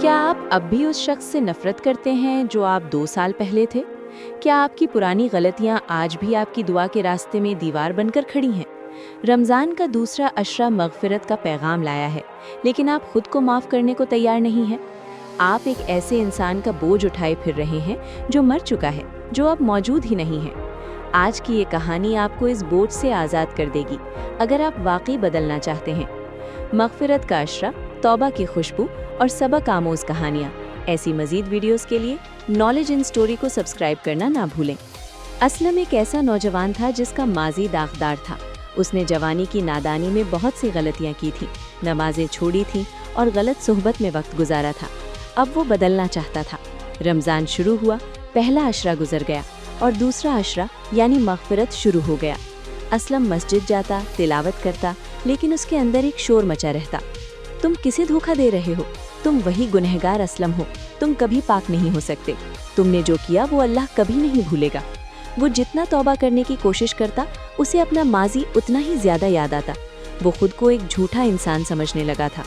क्या आप अब भी उस शख्स से नफरत करते हैं जो आप 2 साल पहले थे? क्या आपकी पुरानी गलतियां आज भी आपकी दुआ के रास्ते में दीवार बनकर खड़ी हैं? रमज़ान का दूसरा अशरा मगफिरत का पैगाम लाया है, लेकिन आप खुद को माफ़ करने को तैयार नहीं हैं। आप एक ऐसे इंसान का बोझ उठाए फिर रहे हैं जो मर चुका है, जो अब मौजूद ही नहीं है। आज की ये कहानी आपको इस बोझ से आज़ाद कर देगी, अगर आप वाकई बदलना चाहते हैं। मगफिरत का अशरा, तौबा की खुशबू और सबक आमोज़ कहानियाँ। ऐसी मज़ीद वीडियोस के लिए नॉलेज इन स्टोरी को सब्सक्राइब करना ना भूलें। असलम एक ऐसा नौजवान था जिसका माजी दागदार था। उसने जवानी की नादानी में बहुत सी गलतियाँ की थीं, नमाजें छोड़ी थीं और गलत सोहबत में वक्त गुजारा था। अब वो बदलना चाहता था। रमज़ान शुरू हुआ, पहला अशरा गुजर गया और दूसरा अशरा यानी मगफिरत शुरू हो गया। असलम मस्जिद जाता, तिलावत करता, लेकिन उसके अंदर एक शोर मचा रहता। तुम किसे धोखा दे रहे हो? तुम वही गुनहगार असलम हो। तुम कभी पाक नहीं हो सकते। तुमने जो किया वो अल्लाह कभी नहीं भूलेगा। वो जितना तौबा करने की कोशिश करता, उसे अपना माजी उतना ही ज्यादा याद आता। वो खुद को एक झूठा इंसान समझने लगा था।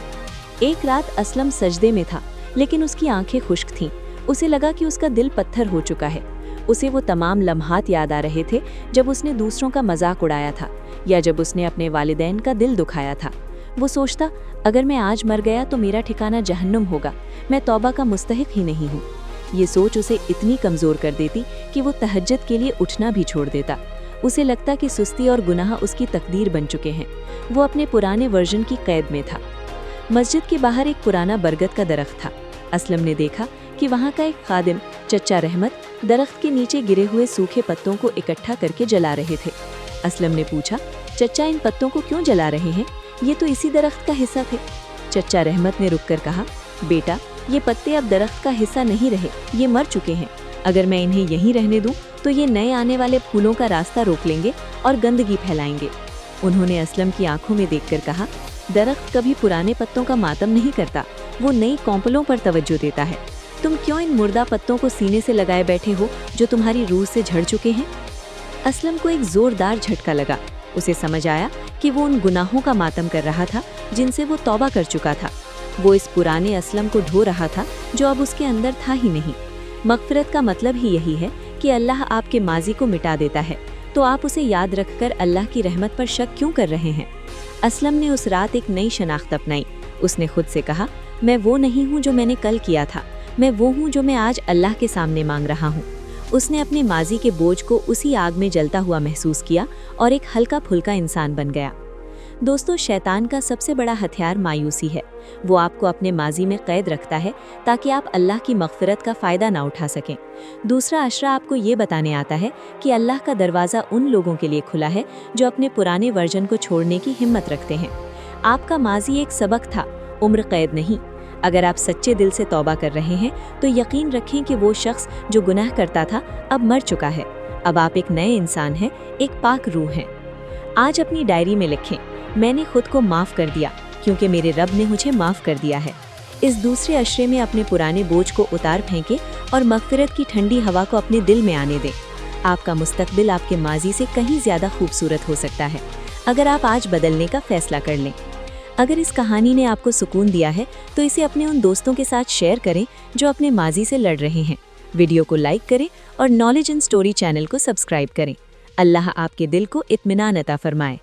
एक रात असलम सजदे में था, लेकिन उसकी आंखें खुश्क थीं। उसे लगा कि उसका दिल पत्थर हो चुका है। उसे वो तमाम लम्हात याद आ रहे थे जब उसने दूसरों का मजाक उड़ाया था, या जब उसने अपने वालिदैन का दिल दुखाया था। वो सोचता, अगर मैं आज मर गया तो मेरा ठिकाना जहन्नुम होगा। मैं तौबा का मुस्तहिक ही नहीं हूँ। ये सोच उसे इतनी कमज़ोर कर देती कि वो तहज्जुद के लिए उठना भी छोड़ देता। उसे लगता कि सुस्ती और गुनाह उसकी तकदीर बन चुके हैं। वो अपने पुराने वर्जन की कैद में था। मस्जिद के बाहर एक पुराना बरगद का दरख्त था। असलम ने देखा कि वहाँ का एक खादिम, चचा रहमत, दरख्त के नीचे गिरे हुए सूखे पत्तों को इकट्ठा करके जला रहे थे। असलम ने पूछा, चचा इन पत्तों को क्यों जला रहे हैं? ये तो इसी दरख्त का हिस्सा थे। चचा रहमत ने रुककर कहा, बेटा, ये पत्ते अब दरख्त का हिस्सा नहीं रहे, ये मर चुके हैं। अगर मैं इन्हें यहीं रहने दूं तो ये नए आने वाले फूलों का रास्ता रोक लेंगे और गंदगी फैलाएंगे। उन्होंने असलम की आंखों में देखकर कहा, दरख्त कभी पुराने पत्तों का मातम नहीं करता, वो नई कौंपलों पर तवज्जो देता है। तुम क्यों इन मुर्दा पत्तों को सीने से लगाए बैठे हो जो तुम्हारी रूह से झड़ चुके हैं? असलम को एक जोरदार झटका लगा। उसे समझ आया कि वो उन गुनाहों का मातम कर रहा था जिनसे वो तौबा कर चुका था। वो इस पुराने असलम को ढो रहा था जो अब उसके अंदर था ही नहीं। मगफिरत का मतलब ही यही है कि अल्लाह आपके माजी को मिटा देता है, तो आप उसे याद रखकर अल्लाह की रहमत पर शक क्यों कर रहे हैं? असलम ने उस रात एक नई शनाख्त अपनाई। उसने खुद से कहा, मैं वो नहीं हूँ जो मैंने कल किया था, मैं वो हूँ जो मैं आज अल्लाह के सामने मांग रहा हूँ। उसने अपने माजी के बोझ को उसी आग में जलता हुआ महसूस किया और एक हल्का फुल्का इंसान बन गया। दोस्तों, शैतान का सबसे बड़ा हथियार मायूसी है। वो आपको अपने माजी में कैद रखता है ताकि आप अल्लाह की मगफिरत का फ़ायदा ना उठा सकें। दूसरा अशरा आपको ये बताने आता है कि अल्लाह का दरवाज़ा उन लोगों के लिए खुला है जो अपने पुराने वर्जन को छोड़ने की हिम्मत रखते हैं। आपका माजी एक सबक था, उम्र कैद नहीं। अगर आप सच्चे दिल से तौबा कर रहे हैं तो यकीन रखें कि वो शख्स जो गुनाह करता था अब मर चुका है। अब आप एक नए इंसान हैं, एक पाक रूह हैं। आज अपनी डायरी में लिखें, मैंने खुद को माफ़ कर दिया क्योंकि मेरे रब ने मुझे माफ़ कर दिया है। इस दूसरे अशरे में अपने पुराने बोझ को उतार फेंकें और मगफिरत की ठंडी हवा को अपने दिल में आने दें। आपका मुस्तकबिल आपके माजी से कहीं ज़्यादा खूबसूरत हो सकता है अगर आप आज बदलने का फैसला कर लें। अगर इस कहानी ने आपको सुकून दिया है तो इसे अपने उन दोस्तों के साथ शेयर करें जो अपने माजी से लड़ रहे हैं। वीडियो को लाइक करें और नॉलेज इन स्टोरी चैनल को सब्सक्राइब करें। अल्लाह आपके दिल को इत्मीनान अता फरमाए।